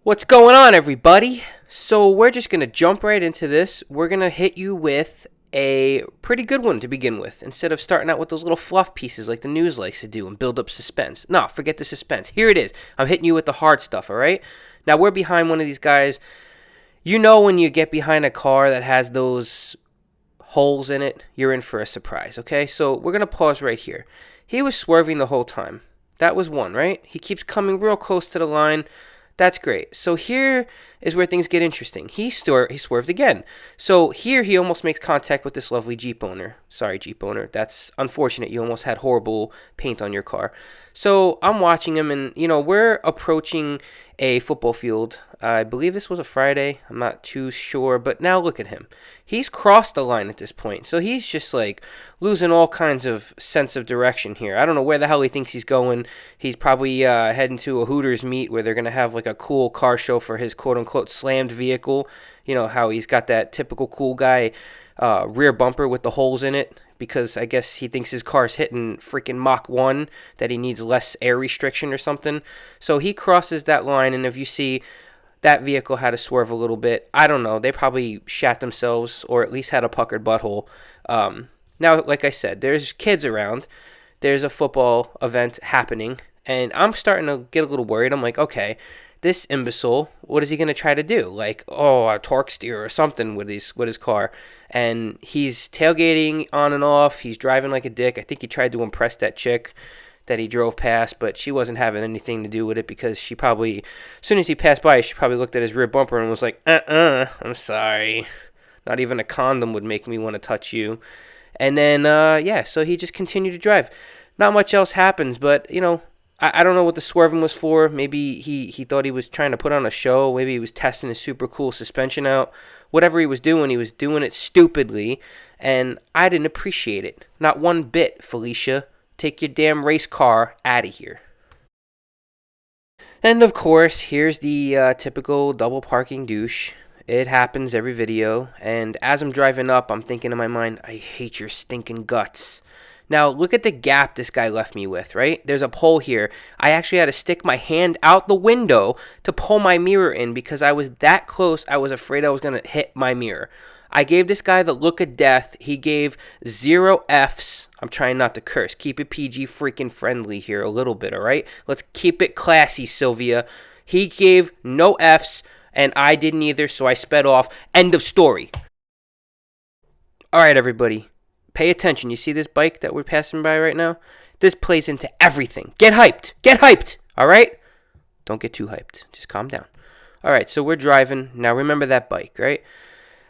What's going on, everybody? So, we're just going to jump right into this. We're going to hit you with a pretty good one to begin with, instead of starting out with those little fluff pieces like the news likes to do and build up suspense. No, forget the suspense. Here it is. I'm hitting you with the hard stuff, all right? Now, we're behind one of these guys. You know, when you get behind a car that has those holes in it, you're in for a surprise, okay? So, we're going to pause right here. He was swerving the whole time. That was one, right? He keeps coming real close to the line. That's great. So here is where things get interesting. He swerved again. So here he almost makes contact with this lovely Jeep owner. Sorry, Jeep owner. That's unfortunate. You almost had horrible paint on your car. So I'm watching him, and we're approaching a football field. I believe this was a Friday. I'm not too sure, but now look at him. He's crossed the line at this point. So he's just like losing all kinds of sense of direction here. I don't know where the hell he thinks he's going. He's probably heading to a Hooters meet where they're going to have like a cool car show for his quote unquote slammed vehicle. You know how he's got that typical cool guy rear bumper with the holes in it, because I guess he thinks his car's hitting freaking Mach 1, that he needs less air restriction or something. So he crosses that line, and if you see that vehicle had to swerve a little bit, I don't know. They probably shat themselves, or at least had a puckered butthole. Now, like I said, there's kids around. There's a football event happening, and I'm starting to get a little worried. I'm like, okay, this imbecile, what is he going to try to do? Like, oh, a torque steer or something with his car. And he's tailgating on and off. He's driving like a dick. I think he tried to impress that chick that he drove past, but she wasn't having anything to do with it, because she probably, as soon as he passed by, she probably looked at his rear bumper and was like, I'm sorry. Not even a condom would make me want to touch you. And then, so he just continued to drive. Not much else happens, but, I don't know what the swerving was for. Maybe he thought he was trying to put on a show. Maybe he was testing his super cool suspension out. Whatever he was doing it stupidly, and I didn't appreciate it. Not one bit, Felicia. Take your damn race car out of here. And of course, here's the typical double parking douche. It happens every video, and as I'm driving up, I'm thinking in my mind, I hate your stinking guts. Now, look at the gap this guy left me with, right? There's a pole here. I actually had to stick my hand out the window to pull my mirror in, because I was that close. I was afraid I was going to hit my mirror. I gave this guy the look of death. He gave 0 Fs. I'm trying not to curse. Keep it PG freaking friendly here a little bit, all right? Let's keep it classy, Sylvia. He gave no Fs, and I didn't either, so I sped off. End of story. All right, everybody. Pay attention. You see this bike that we're passing by right now? This plays into everything. Get hyped. Get hyped. All right? Don't get too hyped. Just calm down. All right, so we're driving. Now remember that bike, right?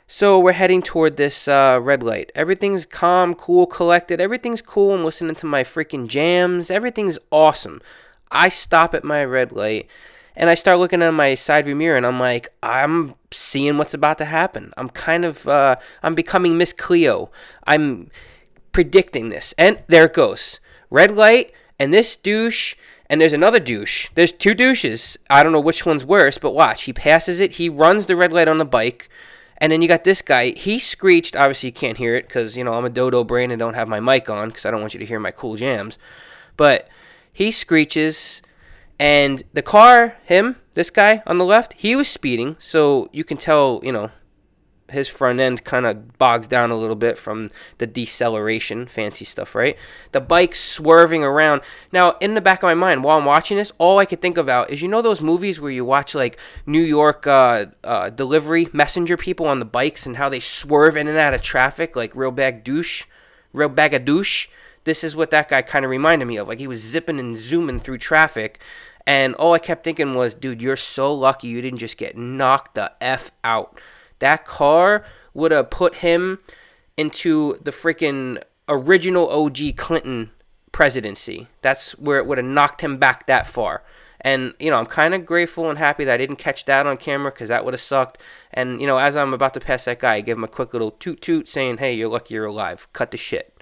So we're heading toward this red light. Everything's calm, cool, collected. Everything's cool. I'm listening to my freaking jams. Everything's awesome. I stop at my red light, and I start looking at my side view mirror, and I'm like, I'm seeing what's about to happen. I'm kind of, I'm becoming Miss Cleo. I'm predicting this. And there it goes. Red light, and this douche, and there's another douche. There's 2 douches. I don't know which one's worse, but watch. He passes it. He runs the red light on the bike. And then you got this guy. He screeched. Obviously, you can't hear it because, I'm a dodo brain and don't have my mic on because I don't want you to hear my cool jams. But he screeches. And the car, this guy on the left, he was speeding. So you can tell, his front end kind of bogs down a little bit from the deceleration, fancy stuff, right? The bike's swerving around. Now, in the back of my mind, while I'm watching this, all I could think about is, those movies where you watch, like, New York delivery messenger people on the bikes and how they swerve in and out of traffic, like real bag of douche. This is what that guy kind of reminded me of. Like, he was zipping and zooming through traffic. And all I kept thinking was, dude, you're so lucky you didn't just get knocked the F out. That car would have put him into the freaking original OG Clinton presidency. That's where it would have knocked him back that far. And, I'm kind of grateful and happy that I didn't catch that on camera, because that would have sucked. And, as I'm about to pass that guy, I give him a quick little toot-toot saying, hey, you're lucky you're alive. Cut the shit.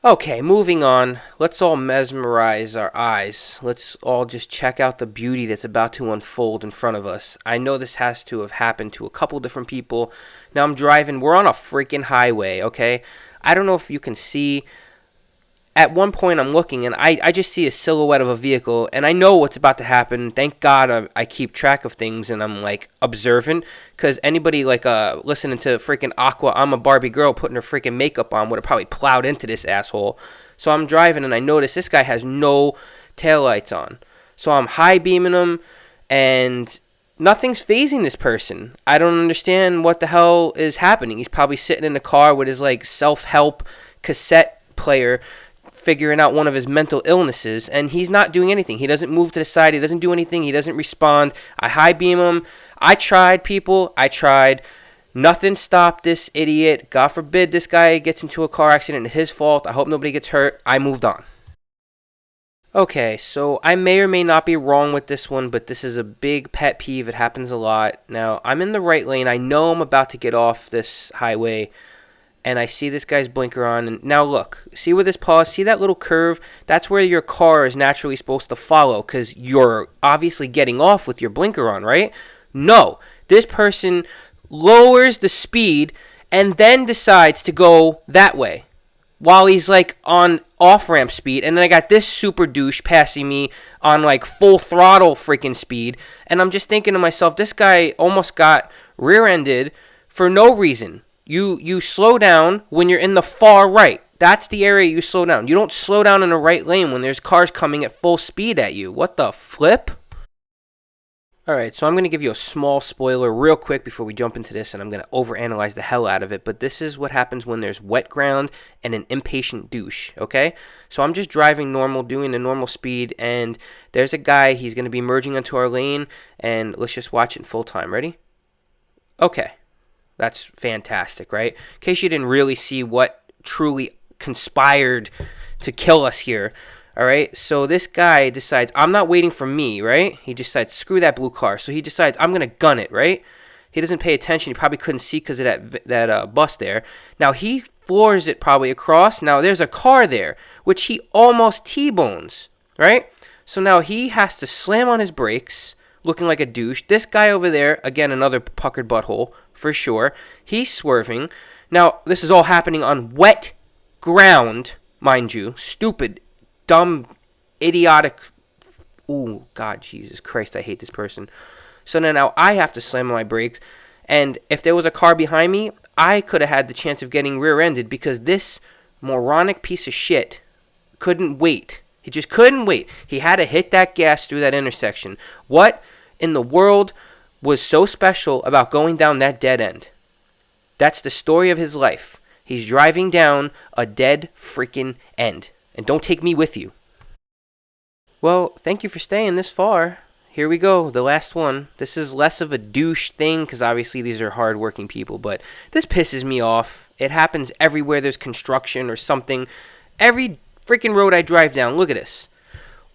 Okay, moving on. Let's all mesmerize our eyes. Let's all just check out the beauty that's about to unfold in front of us. I know this has to have happened to a couple different people. Now I'm driving. We're on a freaking highway, okay? I don't know if you can see at one point I'm looking and I just see a silhouette of a vehicle and I know what's about to happen. Thank God I keep track of things and I'm like observant, because anybody like listening to freaking Aqua, I'm a Barbie girl, putting her freaking makeup on would have probably plowed into this asshole. So I'm driving and I notice this guy has no taillights on. So I'm high beaming him and nothing's phasing this person. I don't understand what the hell is happening. He's probably sitting in the car with his like self-help cassette player figuring out one of his mental illnesses, and he's not doing anything. He doesn't move to the side. He doesn't do anything. He doesn't respond. I high beam him. I tried, people. I tried. Nothing stopped this idiot. God forbid this guy gets into a car accident. It's his fault. I hope nobody gets hurt. I moved on. Okay, so I may or may not be wrong with this one, but this is a big pet peeve. It happens a lot. Now, I'm in the right lane. I know I'm about to get off this highway, and I see this guy's blinker on. And now look, see where this pause, see that little curve? That's where your car is naturally supposed to follow, because you're obviously getting off with your blinker on, right? No, this person lowers the speed and then decides to go that way while he's like on off-ramp speed. And then I got this super douche passing me on like full throttle freaking speed. And I'm just thinking to myself, this guy almost got rear-ended for no reason. You slow down when you're in the far right. That's the area you slow down. You don't slow down in the right lane when there's cars coming at full speed at you. What the flip? Alright, so I'm going to give you a small spoiler real quick before we jump into this, and I'm going to overanalyze the hell out of it. But this is what happens when there's wet ground and an impatient douche, okay? So I'm just driving normal, doing the normal speed, and there's a guy. He's going to be merging into our lane, and let's just watch it in full time. Ready? Okay. That's fantastic, right? In case you didn't really see what truly conspired to kill us here, all right? So this guy decides, I'm not waiting for me, right? He decides, screw that blue car. So he decides, I'm going to gun it, right? He doesn't pay attention. He probably couldn't see because of that bus there. Now, he floors it probably across. Now, there's a car there, which he almost T-bones, right? So now he has to slam on his brakes, looking like a douche. This guy over there, again, another puckered butthole, for sure. He's swerving. Now, this is all happening on wet ground, mind you. Stupid, dumb, idiotic. Ooh, God, Jesus Christ, I hate this person. So now I have to slam on my brakes. And if there was a car behind me, I could have had the chance of getting rear-ended because this moronic piece of shit couldn't wait. He just couldn't wait. He had to hit that gas through that intersection. What in the world was so special about going down that dead end? That's the story of his life. He's driving down a dead freaking end. And don't take me with you. Well, thank you for staying this far. Here we go, the last one. This is less of a douche thing because obviously these are hardworking people, but this pisses me off. It happens everywhere there's construction or something. Every freaking road I drive down, look at this.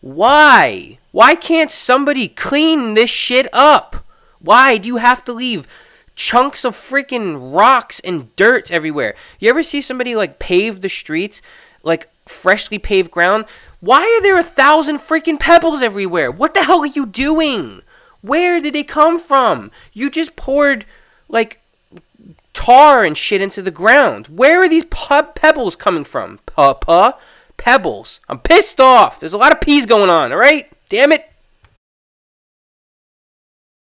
Why? Why can't somebody clean this shit up? Why do you have to leave chunks of freaking rocks and dirt everywhere? You ever see somebody like pave the streets, like freshly paved ground? Why are there 1,000 freaking pebbles everywhere? What the hell are you doing? Where did they come from? You just poured like tar and shit into the ground. Where are these pebbles coming from? Pebbles. I'm pissed off. There's a lot of peas going on, all right? Damn it.